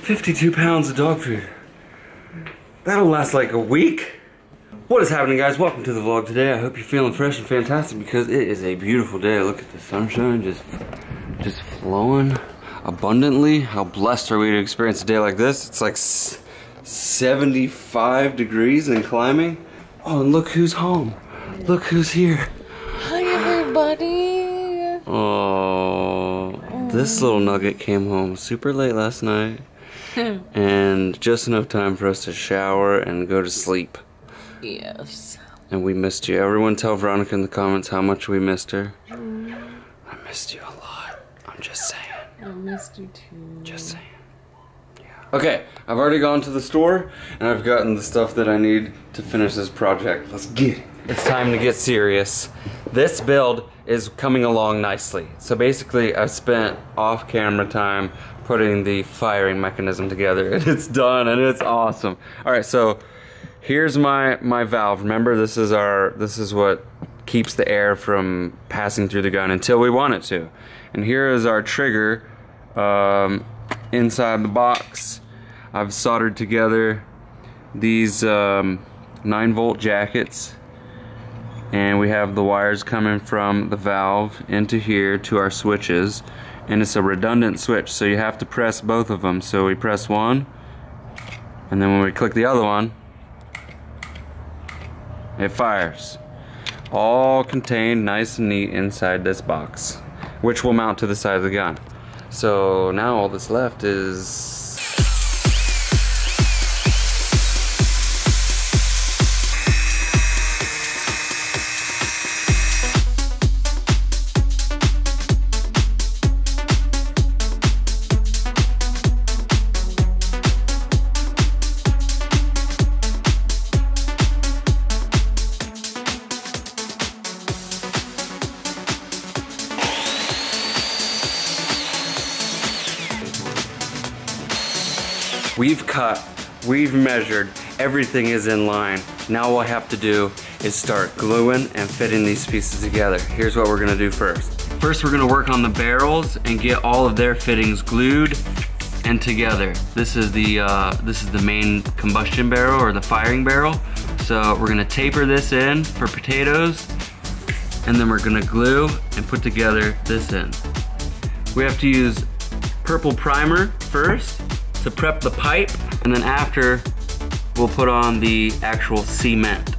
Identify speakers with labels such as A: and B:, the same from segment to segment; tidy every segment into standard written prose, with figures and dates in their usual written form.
A: 52 pounds of dog food. That'll last like a week. What is happening, guys? Welcome to the vlog today. I hope you're feeling fresh and fantastic because it is a beautiful day. Look at the sunshine just flowing abundantly. How blessed are we to experience a day like this? It's like 75 degrees and climbing. Oh, and look who's home. Look who's here.
B: Hi, everybody.
A: Oh, this little nugget came home super late last night. And just enough time for us to shower and go to sleep.
B: Yes.
A: And we missed you. Everyone tell Veronica in the comments how much we missed her. I missed you a lot. I'm just saying.
B: I missed you too.
A: Just saying. Yeah. Okay, I've already gone to the store and I've gotten the stuff that I need to finish this project. Let's get it. It's time to get serious. This build is coming along nicely. So basically I've spent off-camera time putting the firing mechanism together and it's done and it's awesome. Alright, so here's my valve. Remember, this is what keeps the air from passing through the gun until we want it to. And here is our trigger inside the box. I've soldered together these 9-volt jackets, and we have the wires coming from the valve into here to our switches, and it's a redundant switch, so you have to press both of them. So we press one, and then when we click the other one, it fires. All contained nice and neat inside this box, which will mount to the side of the gun. So now all that's left is we've measured, everything is in line. Now all I have to do is start gluing and fitting these pieces together. Here's what we're gonna do first. First, we're gonna work on the barrels and get all of their fittings glued and together. This is the main combustion barrel, or the firing barrel. So we're gonna taper this in for potatoes, and then we're gonna glue and put together this end. We have to use purple primer first to prep the pipe, and then after we'll put on the actual cement.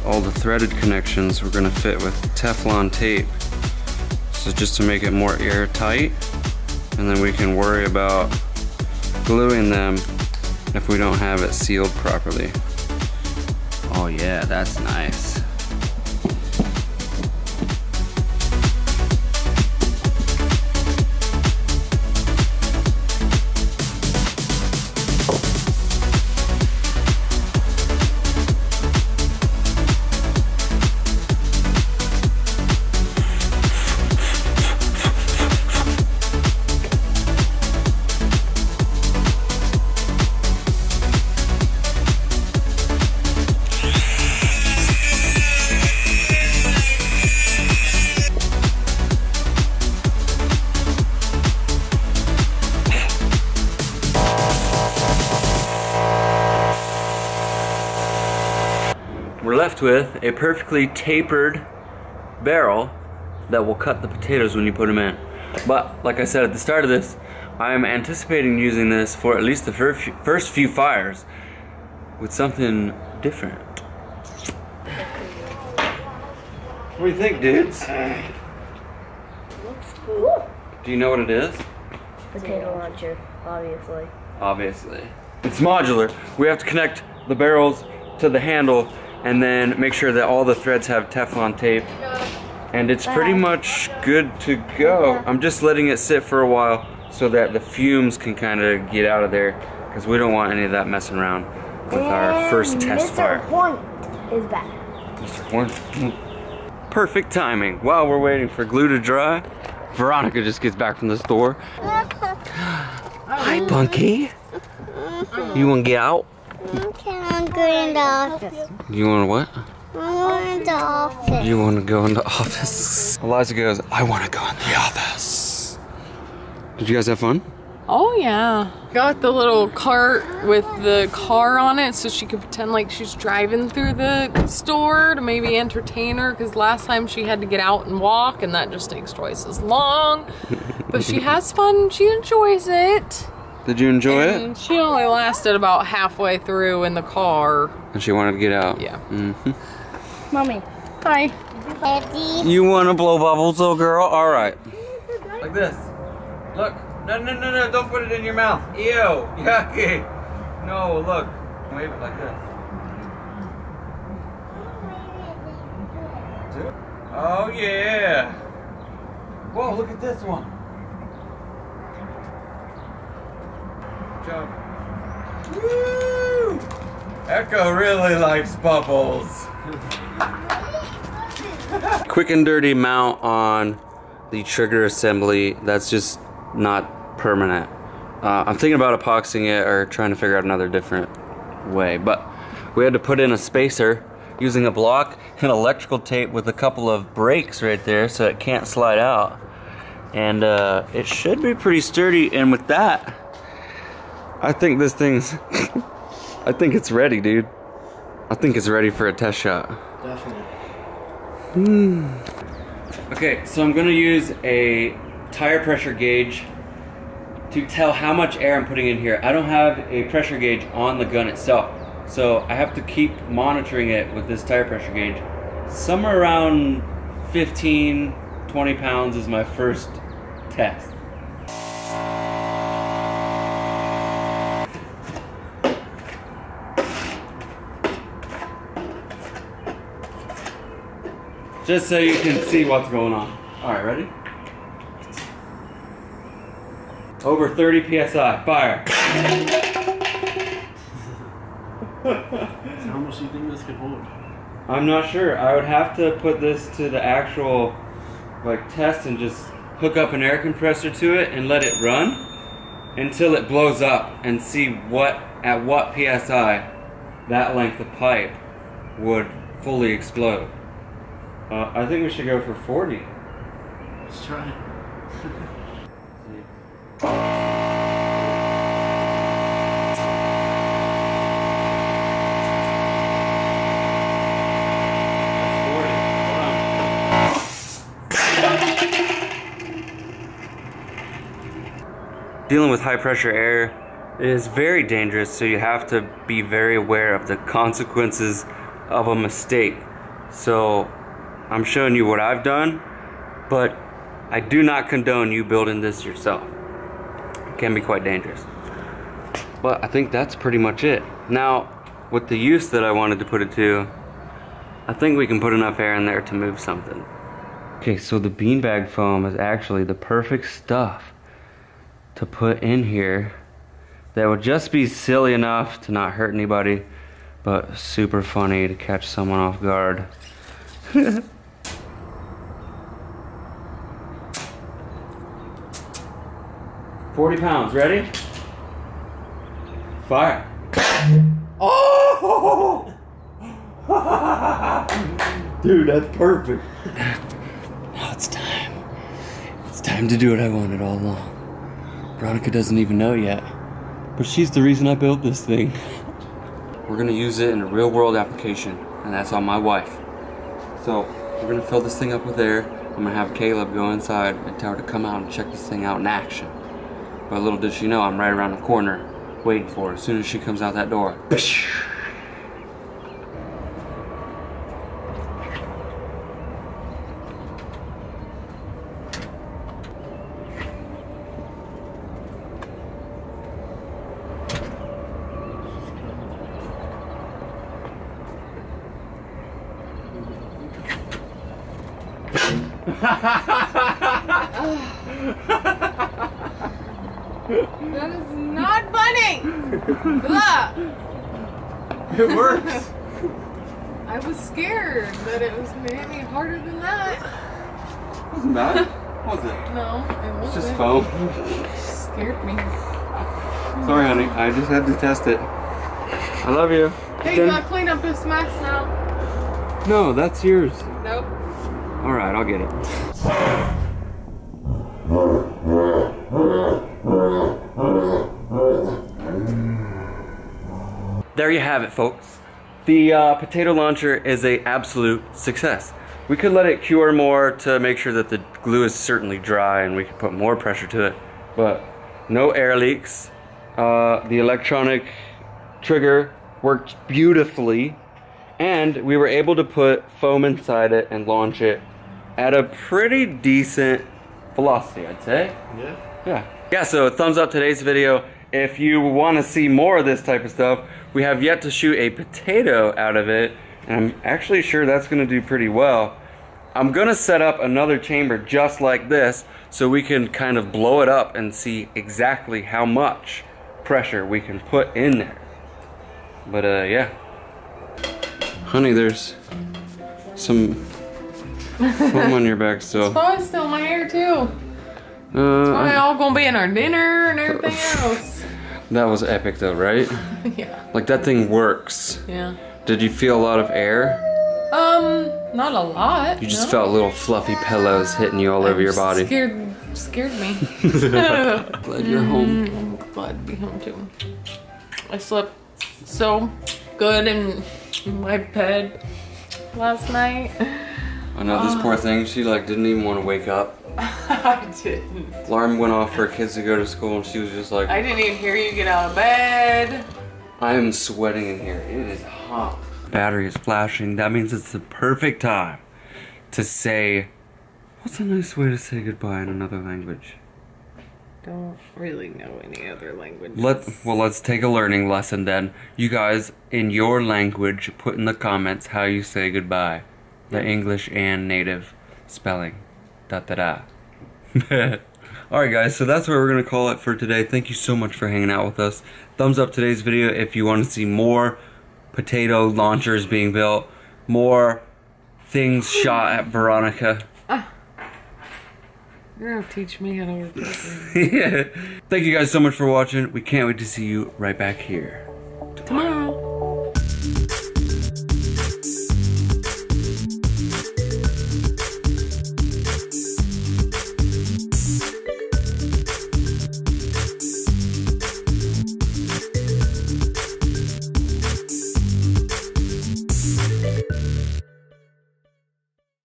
A: All the threaded connections we're gonna fit with Teflon tape. So just to make it more airtight, and then we can worry about gluing them if we don't have it sealed properly. Oh yeah, that's nice. We're left with a perfectly tapered barrel that will cut the potatoes when you put them in. But like I said at the start of this, I am anticipating using this for at least the first few fires with something different. What do you think, dudes?
C: Looks cool.
A: Do you know what it is?
C: Potato launcher, obviously.
A: Obviously. It's modular. We have to connect the barrels to the handle and then make sure that all the threads have Teflon tape And it's pretty much good to go. I'm just letting it sit for a while so that the fumes can kind of get out of there, because we don't want any of that messing around with our first test fire.
C: Mr. Hornet is back.
A: Mr. Hornet. Perfect timing. While we're waiting for glue to dry, Veronica just gets back from the store. Hi, Punky. You want to get out?
C: Okay, I'm going to the office.
A: You want to what?
C: I'm going to the office.
A: You want to go in the office? Eliza goes, I want to go in the office. Did you guys have fun?
B: Oh yeah. Got the little cart with the car on it so she could pretend like she's driving through the store to maybe entertain her, because last time she had to get out and walk and that just takes twice as long. But she has fun, she enjoys it.
A: Did you enjoy it?
B: She only lasted about halfway through in the car.
A: And she wanted to get out.
B: Yeah.
A: Mm-hmm.
C: Mommy.
B: Hi.
C: Daddy.
A: You want to blow bubbles, little girl? All right. Like this. Look. No, don't put it in your mouth. Ew, yucky. No, look. Wave it like this. Oh, yeah. Whoa, look at this one. Jump. Woo! Echo really likes bubbles. Quick and dirty mount on the trigger assembly. That's just not permanent. I'm thinking about epoxying it or trying to figure out another different way, but we had to put in a spacer using a block and electrical tape with a couple of breaks right there so it can't slide out, and it should be pretty sturdy. And with that, I think this thing's I think it's ready, dude. I think it's ready for a test shot.
D: Definitely.
A: Okay, so I'm gonna use a tire pressure gauge to tell how much air I'm putting in here. I don't have a pressure gauge on the gun itself, so I have to keep monitoring it with this tire pressure gauge. Somewhere around 15, 20 pounds is my first test. Just so you can see what's going on. All right, ready? Over 30 PSI, fire.
D: So how much do you think this could hold?
A: I'm not sure. I would have to put this to the actual test and just hook up an air compressor to it and let it run until it blows up and see at what PSI that length of pipe would fully explode. I think we should go for 40.
D: Let's try it.
A: Dealing with high pressure air is very dangerous, so you have to be very aware of the consequences of a mistake. So I'm showing you what I've done, but I do not condone you building this yourself. It can be quite dangerous. But I think that's pretty much it. Now, with the use that I wanted to put it to, I think we can put enough air in there to move something. Okay, so the beanbag foam is actually the perfect stuff to put in here that would just be silly enough to not hurt anybody, but super funny to catch someone off guard. 40 pounds, ready? Fire. Oh! Dude, that's perfect. Now it's time. It's time to do what I wanted all along. Veronica doesn't even know yet, but she's the reason I built this thing. We're gonna use it in a real world application, and that's on my wife. So we're gonna fill this thing up with air. I'm gonna have Caleb go inside and tell her to come out and check this thing out in action. But little did she know, I'm right around the corner waiting for her as soon as she comes out that door.
B: That is not funny! Blah.
A: It works.
B: I was scared that it was maybe harder than that.
A: Wasn't bad, was it?
B: No, it wasn't.
A: It's just foam.
B: It scared me.
A: Sorry, honey. I just had to test it. I love you.
B: Hey, you gotta clean up this mess now.
A: No, that's yours.
B: Nope.
A: All right, I'll get it. There you have it, folks. The potato launcher is an absolute success. We could let it cure more to make sure that the glue is certainly dry and we can put more pressure to it, but no air leaks. The electronic trigger worked beautifully, and we were able to put foam inside it and launch it at a pretty decent velocity, I'd say. Yeah, so thumbs up today's video. If you want to see more of this type of stuff, we have yet to shoot a potato out of it, and I'm actually sure that's going to do pretty well. I'm going to set up another chamber just like this so we can kind of blow it up and see exactly how much pressure we can put in there. But yeah. Honey, there's some foam on your back still.
B: It's probably still in my hair too. It's probably all gonna be in our dinner and everything else.
A: That was epic though, right?
B: Yeah.
A: Like that thing works.
B: Yeah.
A: Did you feel a lot of air?
B: Not a lot.
A: You just felt little fluffy pillows hitting you all over your body.
B: Scared me.
A: Glad you're home.
B: I'm glad to be home too. I slept so good in my bed last night.
A: I know this poor thing, she like didn't even want to wake up.
B: I didn't.
A: Alarm went off for her kids to go to school and she was just like,
B: I didn't even hear you get out of bed.
A: I am sweating in here. It is hot. Battery is flashing. That means it's the perfect time to say, what's a nice way to say goodbye in another language?
B: Don't really know any other language.
A: Let's take a learning lesson then. You guys, in your language, put in the comments how you say goodbye. The English and native spelling. Da-da-da. Alright guys, so that's what we're going to call it for today. Thank you so much for hanging out with us. Thumbs up today's video if you want to see more potato launchers being built. More things shot at Veronica.
B: You're gonna have to teach me how to work this.
A: Yeah. Thank you guys so much for watching. We can't wait to see you right back here
B: Tomorrow.